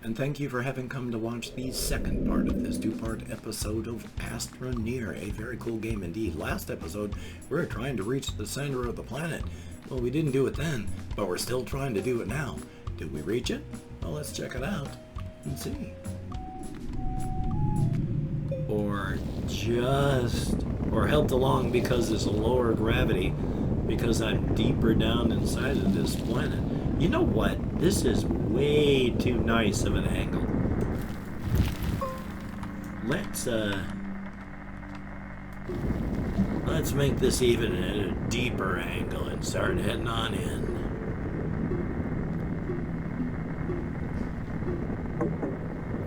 and thank you for having come to watch the second part of this two-part episode of Astroneer, a very cool game indeed. Last episode, we were trying to reach the center of the planet. Well, we didn't do it then, but we're still trying to do it now. Did we reach it? Well, let's check it out and see. Or helped along because there's a lower gravity, because I'm deeper down inside of this planet. You know what? This is way too nice of an angle. Let's make this even at a deeper angle and start heading on in.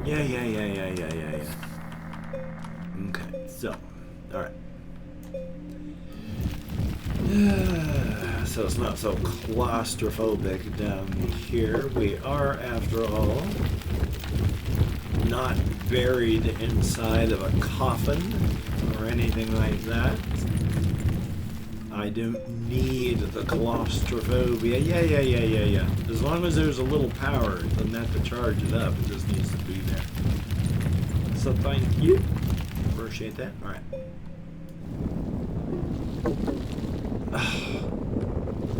Yeah. Okay, so, alright. So it's not so claustrophobic down here. We are, after all, not buried inside of a coffin or anything like that. I don't need the claustrophobia. Yeah. As long as there's a little power, it doesn't have to charge it up. It just needs to be there. So thank you. Appreciate that. All right.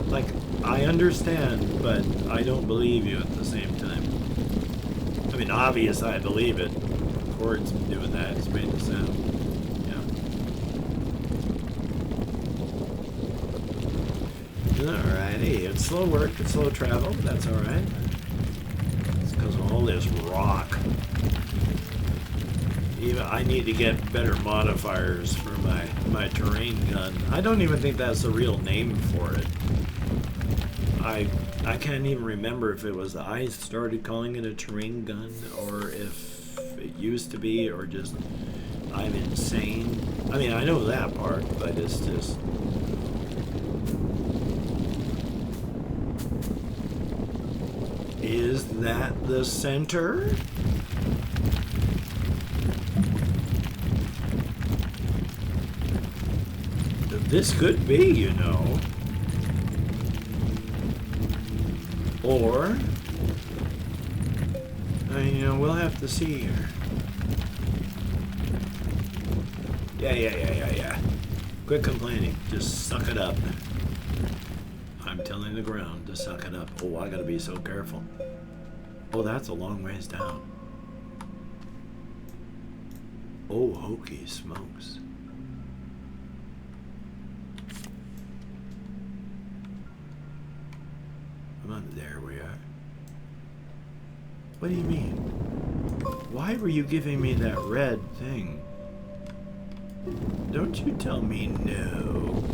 Like, I understand, but I don't believe you at the same time. I mean, obvious I believe it. The chord's doing that. It's made the sound. Alrighty, it's slow work, it's slow travel, but that's alright. It's because of all this rock. Even I need to get better modifiers for my terrain gun. I don't even think that's the real name for it. I can't even remember if it was I started calling it a terrain gun, or if it used to be, or just I'm insane. I mean, I know that part, but it's just... Is that the center? This could be, you know. Or, you know, we'll have to see here. Yeah. Quit complaining. Just suck it up. I'm telling the ground to suck it up. Oh, I gotta be so careful. Oh, that's a long ways down. Oh, hokey smokes. Come on, there we are. What do you mean? Why were you giving me that red thing? Don't you tell me no.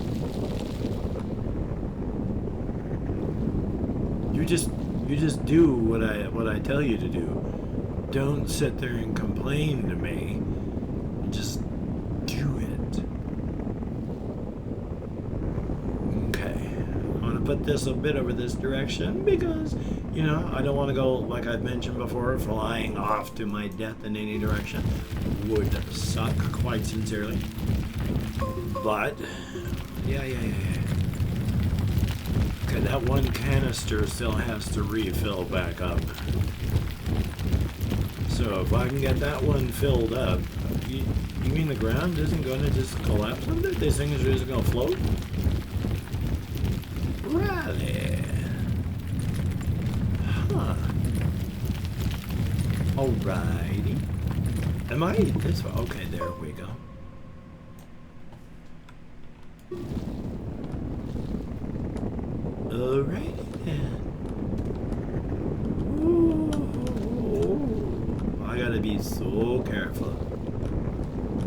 You just do what I tell you to do. Don't sit there and complain to me. Just do it. Okay. I want to put this a bit over this direction because, you know, I don't want to go, like I've mentioned before, flying off to my death in any direction. Would suck, quite sincerely. But, yeah. Okay, that one canister still has to refill back up. So if I can get that one filled up, you mean the ground isn't going to just collapse under it? These things are just going to float? Really? Huh. Alrighty. Am I this way? Okay, there we go. Alrighty then. Ooh, I gotta be so careful.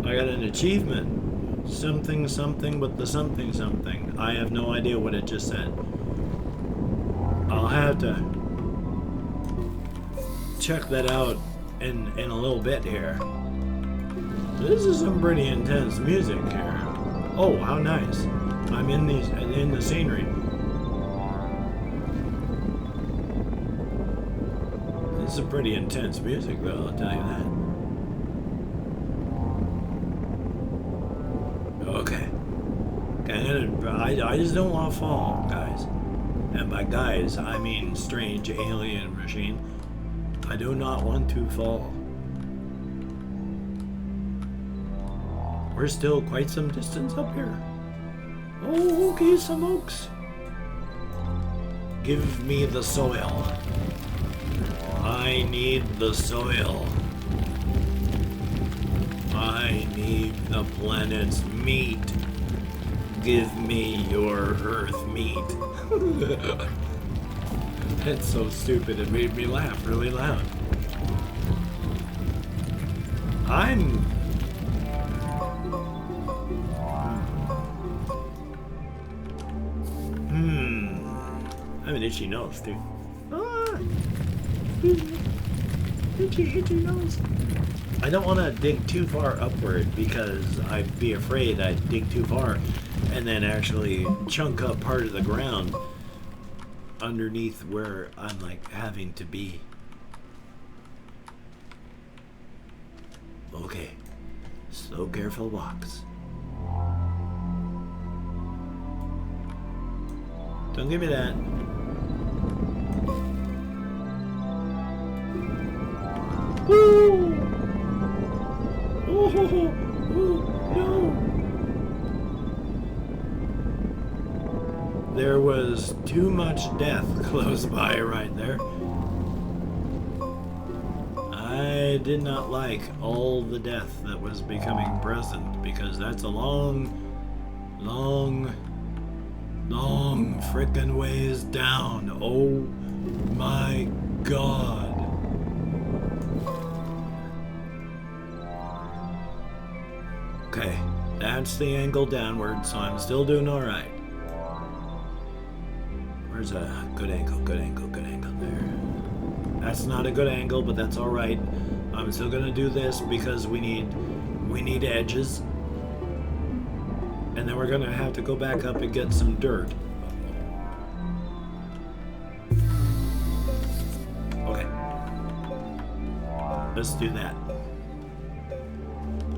I got an achievement. Something with the something. I have no idea what it just said. I'll have to check that out in a little bit here. This is some pretty intense music here. Oh, how nice. I'm in the scenery. This is pretty intense music, though, I'll tell you that. Okay. I just don't want to fall, guys. And by guys, I mean strange alien machine. I do not want to fall. We're still quite some distance up here. Oh, okay, some oaks. Give me the soil. I need the soil. I need the planet's meat. Give me your earth meat. That's so stupid, it made me laugh really loud. I have an itchy nose, dude. Ah! Itchy nose. I don't want to dig too far upward because I'd be afraid I'd dig too far and then actually chunk up part of the ground underneath where I'm like having to be. Okay, slow, careful walks. Don't give me that. Woo! Oh, no! There was too much death close by right there. I did not like all the death that was becoming present because that's a long frickin' ways down. Oh my God. Okay, that's the angle downward, so I'm still doing all right. Where's a good angle there? That's not a good angle, but that's all right. I'm still gonna do this because we need edges. And then we're gonna have to go back up and get some dirt. Okay. Let's do that.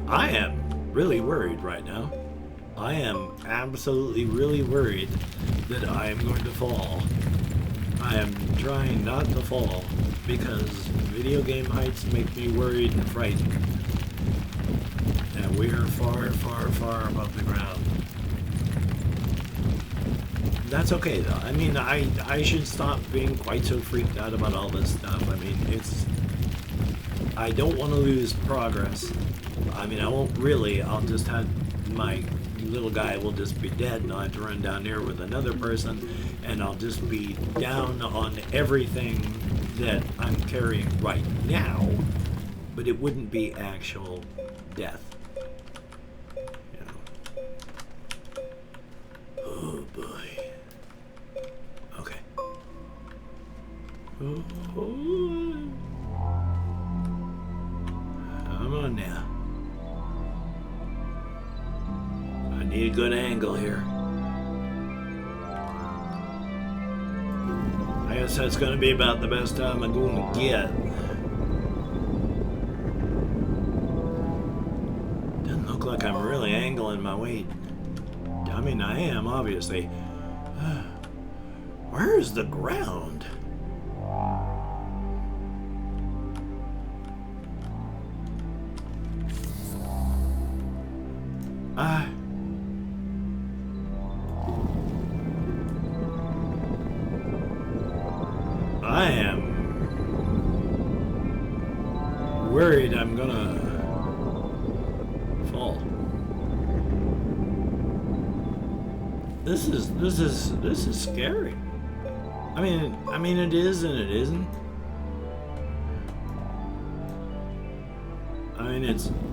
I am really worried right now. I am absolutely really worried that I am going to fall. I am trying not to fall because video game heights make me worried and frightened. And we are far, far, far above the ground. That's okay though. I mean, I should stop being quite so freaked out about all this stuff. I mean, I don't want to lose progress. I mean, I won't really. I'll just have my little guy will just be dead and I'll have to run down here with another person and I'll just be down on everything that I'm carrying right now, but it wouldn't be actual death. You know. Oh boy. Okay. Oh. Come on now. I need a good angle here. I guess that's going to be about the best time I'm going to get. Doesn't look like I'm really angling my weight. I mean, I am, obviously. Where's the ground? I am worried I'm gonna fall. This is scary. I mean it is and it isn't. I mean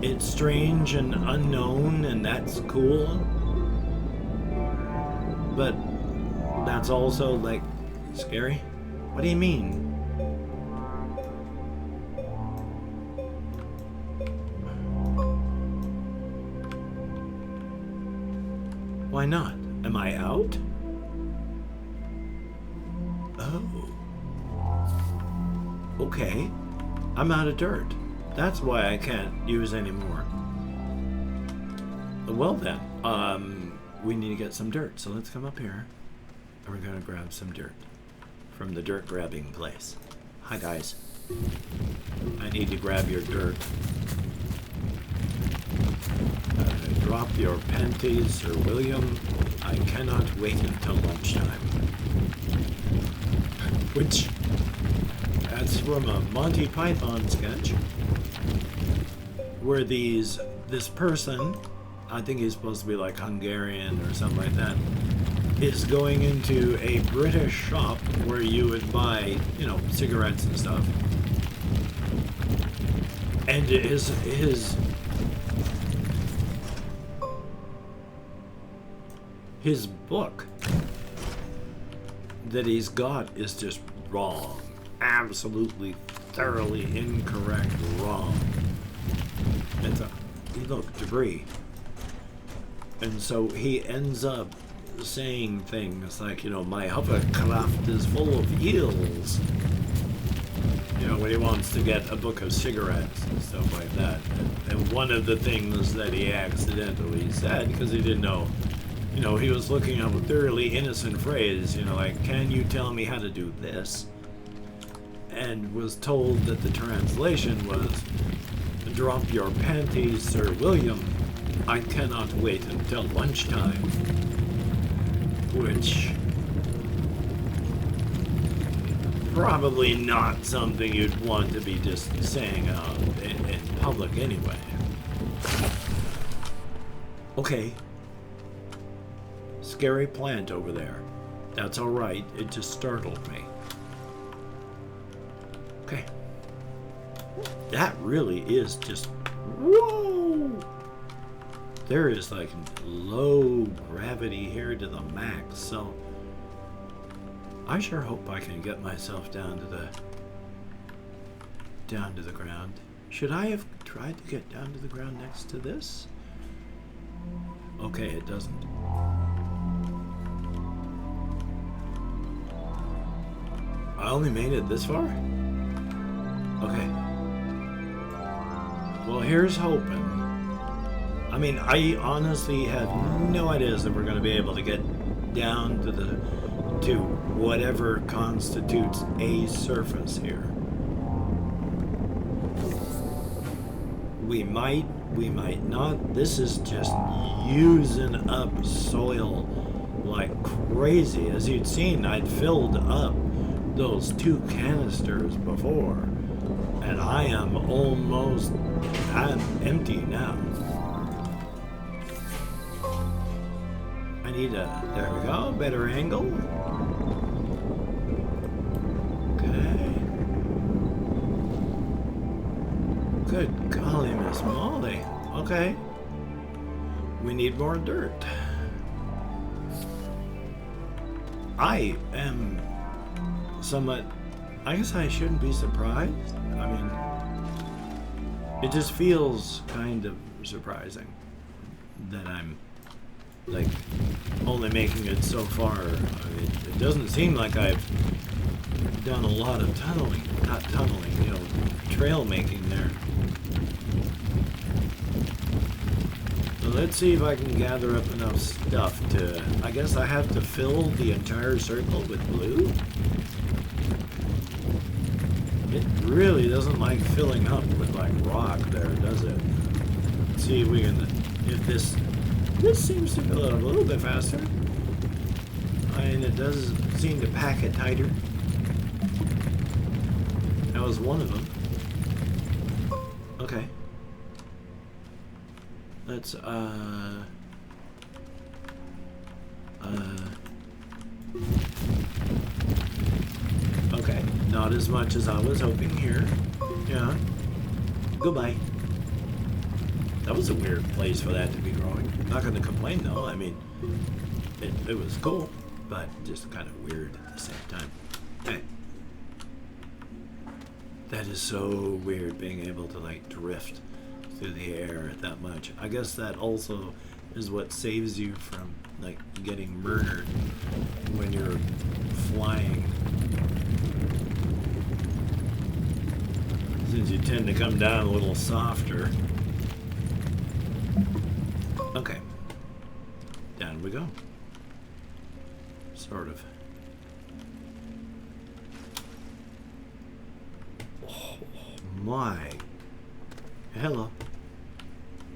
it's strange and unknown and that's cool. But that's also like scary. What do you mean? Why not? Am I out? Oh. Okay. I'm out of dirt. That's why I can't use anymore. Well then, we need to get some dirt. So let's come up here and we're gonna grab some dirt from the dirt grabbing place. Hi guys. I need to grab your dirt. Drop your panties, Sir William. I cannot wait until lunchtime. Which, that's from a Monty Python sketch, where this person, I think he's supposed to be like Hungarian or something like that, is going into a British shop where you would buy, you know, cigarettes and stuff. And his book that he's got is just wrong. Absolutely, thoroughly incorrect, wrong. It's look, debris. And so he ends up saying things like, you know, my hovercraft is full of eels. You know, when he wants to get a book of cigarettes and stuff like that. And one of the things that he accidentally said, because he didn't know, you know, he was looking up a thoroughly innocent phrase, you know, like, can you tell me how to do this? And was told that the translation was, drop your panties, Sir William. I cannot wait until lunchtime. Which, probably not something you'd want to be just saying out in public anyway. Okay. Scary plant over there. That's alright, it just startled me. Okay. That really is just, whoa! There is like low gravity here to the max, so I sure hope I can get myself down to the ground. Should I have tried to get down to the ground next to this? Okay, it doesn't. I only made it this far? Okay. Well, here's hoping. I mean, I honestly have no ideas that we're going to be able to get down to whatever constitutes a surface here. We might not. This is just using up soil like crazy. As you'd seen, I'd filled up those 2 canisters before, and I'm empty now. I need there we go, better angle. Okay. Good golly, Miss Molly. Okay. We need more dirt. I am somewhat, I guess I shouldn't be surprised. I mean, it just feels kind of surprising that I'm like only making it so far. I mean, it doesn't seem like I've done a lot of tunneling, you know, trail making there. So let's see if I can gather up enough stuff to, I guess I have to fill the entire circle with blue. It really doesn't like filling up with like rock there, does it? Let's see if we can, if this seems to fill it up a little bit faster. And it does seem to pack it tighter. That was one of them. Okay. Let's, okay, not as much as I was hoping here. Yeah. Goodbye. That was a weird place for that to be growing. Not going to complain though. I mean, it was cool, but just kind of weird at the same time. Okay. That is so weird being able to like drift through the air that much. I guess that also is what saves you from like getting murdered when you're flying. Since you tend to come down a little softer. Okay. Down we go. Sort of. Oh. my. Hello.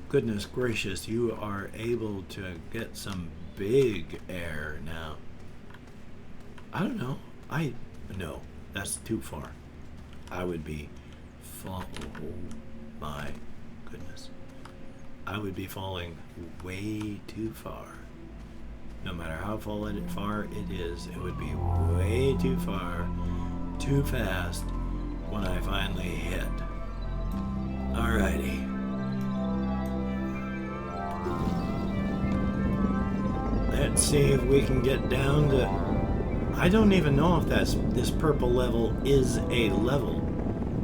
Goodness gracious, you are able to get some big air now. I don't know. No, that's too far. I would be oh my goodness. I would be falling way too far. No matter how far it is, it would be way too far, too fast when I finally hit. Alrighty. Let's see if we can get down to... I don't even know if this purple level is a level.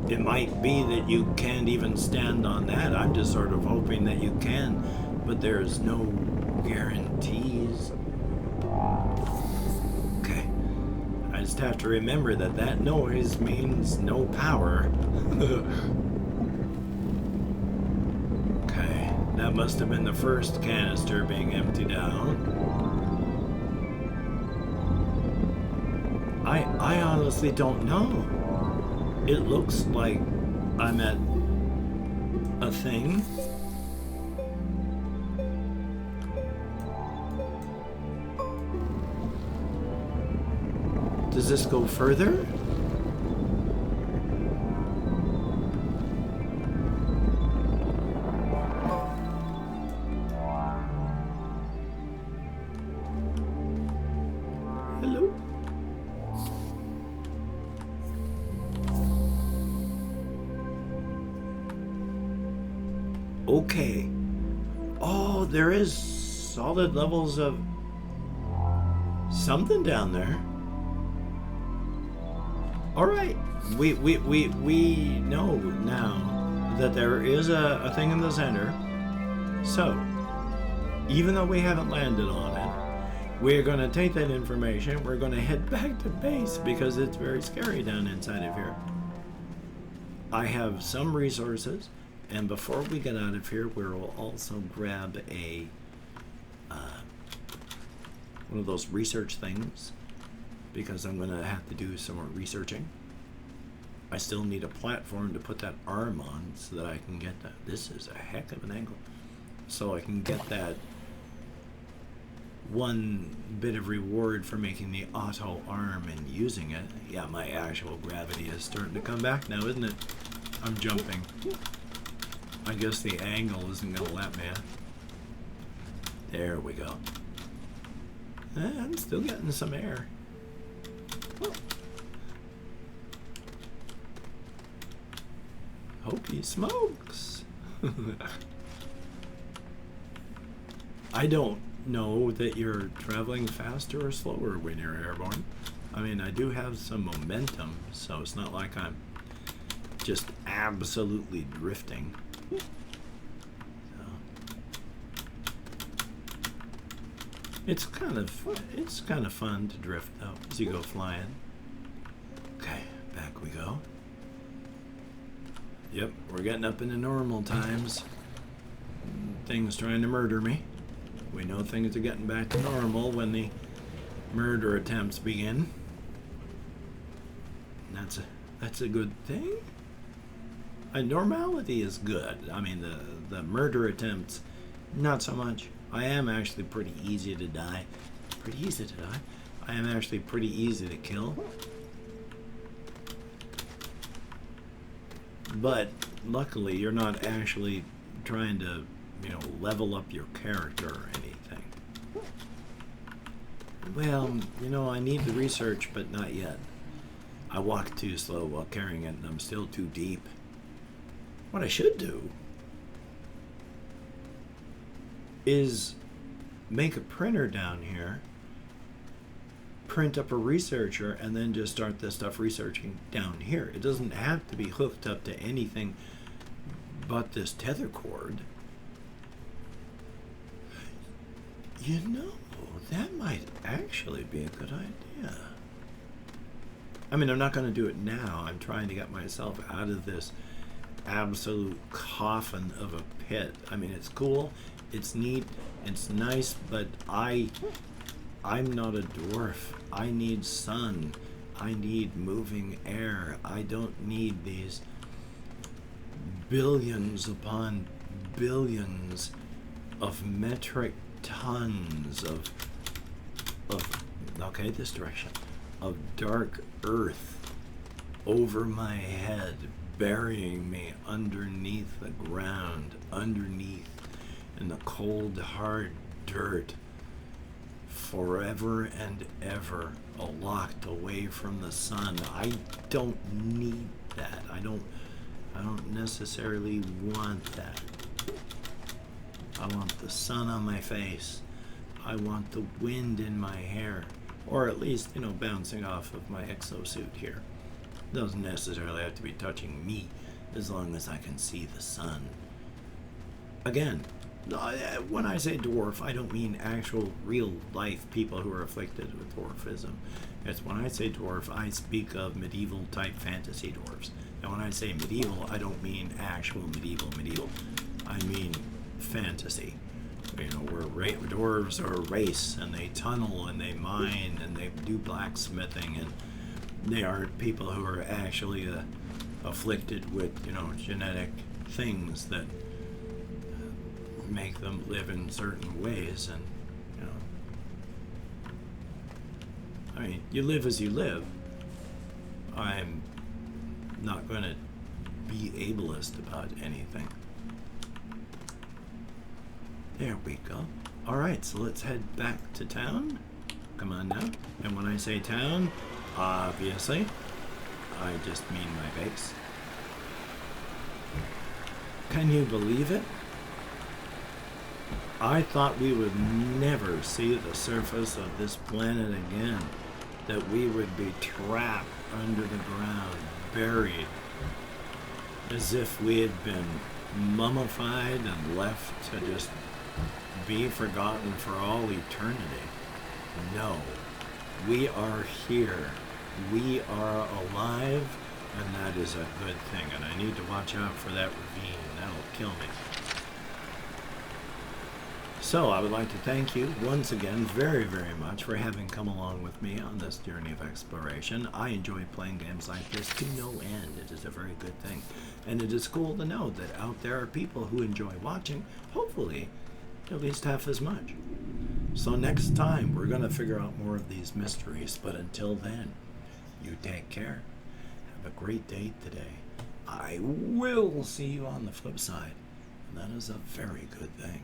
It might be that you can't even stand on that. I'm just sort of hoping that you can, but there's no guarantees. Okay. I just have to remember that that noise means no power. Okay. That must have been the first canister being emptied out. I honestly don't know. It looks like I'm at a thing. Does this go further? Hello? Okay. Oh, there is solid levels of something down there. All right. We know now that there is a thing in the center. So, even though we haven't landed on it, we're going to take that information. We're going to head back to base because it's very scary down inside of here. I have some resources. And before we get out of here, we'll also grab a one of those research things because I'm going to have to do some more researching. I still need a platform to put that arm on so that I can get that. This is a heck of an angle. So I can get that one bit of reward for making the auto arm and using it. Yeah, my actual gravity is starting to come back now, isn't it? I'm jumping. I guess the angle isn't going to let me. There we go. I'm still getting some air. Hokey smokes. I don't know that you're traveling faster or slower when you're airborne. I mean, I do have some momentum, so it's not like I'm just absolutely drifting. It's kind of fun to drift though as you go flying. Okay, back we go. Yep, we're getting up into normal times. Things trying to murder me. We know things are getting back to normal when the murder attempts begin. And that's a good thing. Normality is good. I mean, the murder attempts, not so much. I am actually pretty easy to die. Pretty easy to die? I am actually pretty easy to kill. But luckily, you're not actually trying to, level up your character or anything. Well, I need the research, but not yet. I walk too slow while carrying it, and I'm still too deep. What I should do is make a printer down here, print up a researcher, and then just start this stuff researching down here. It doesn't have to be hooked up to anything but this tether cord. That might actually be a good idea. I mean, I'm not going to do it now. I'm trying to get myself out of this absolute coffin of a pit. I mean, it's cool, it's neat, it's nice, but I'm not a dwarf. I need sun. I need moving air. I don't need these billions upon billions of metric tons of okay, this direction, of dark earth over my head, burying me underneath the ground, underneath in the cold, hard dirt, forever and ever, locked away from the sun. I don't need that. I don't necessarily want that. I want the sun on my face. I want the wind in my hair, or at least, bouncing off of my exosuit here. Doesn't necessarily have to be touching me, as long as I can see the sun. Again, when I say dwarf, I don't mean actual real life people who are afflicted with dwarfism. It's when I say dwarf, I speak of medieval type fantasy dwarves. And when I say medieval, I don't mean actual medieval. I mean fantasy. Where dwarves are a race, and they tunnel, and they mine, and they do blacksmithing, and they are people who are actually afflicted with, genetic things that make them live in certain ways. And, you live as you live. I'm not going to be ableist about anything. There we go. All right, so let's head back to town. Come on now. And when I say town, obviously, I just mean my base. Can you believe it? I thought we would never see the surface of this planet again. That we would be trapped under the ground, buried, as if we had been mummified and left to just be forgotten for all eternity. No, we are here. We are alive, and that is a good thing. And I need to watch out for that ravine. That'll kill me. So I would like to thank you once again very, very much for having come along with me on this journey of exploration. I enjoy playing games like this to no end. It is a very good thing. And it is cool to know that out there are people who enjoy watching, hopefully, at least half as much. So next time, we're going to figure out more of these mysteries. But until then, you take care. Have a great day today. I will see you on the flip side. And that is a very good thing.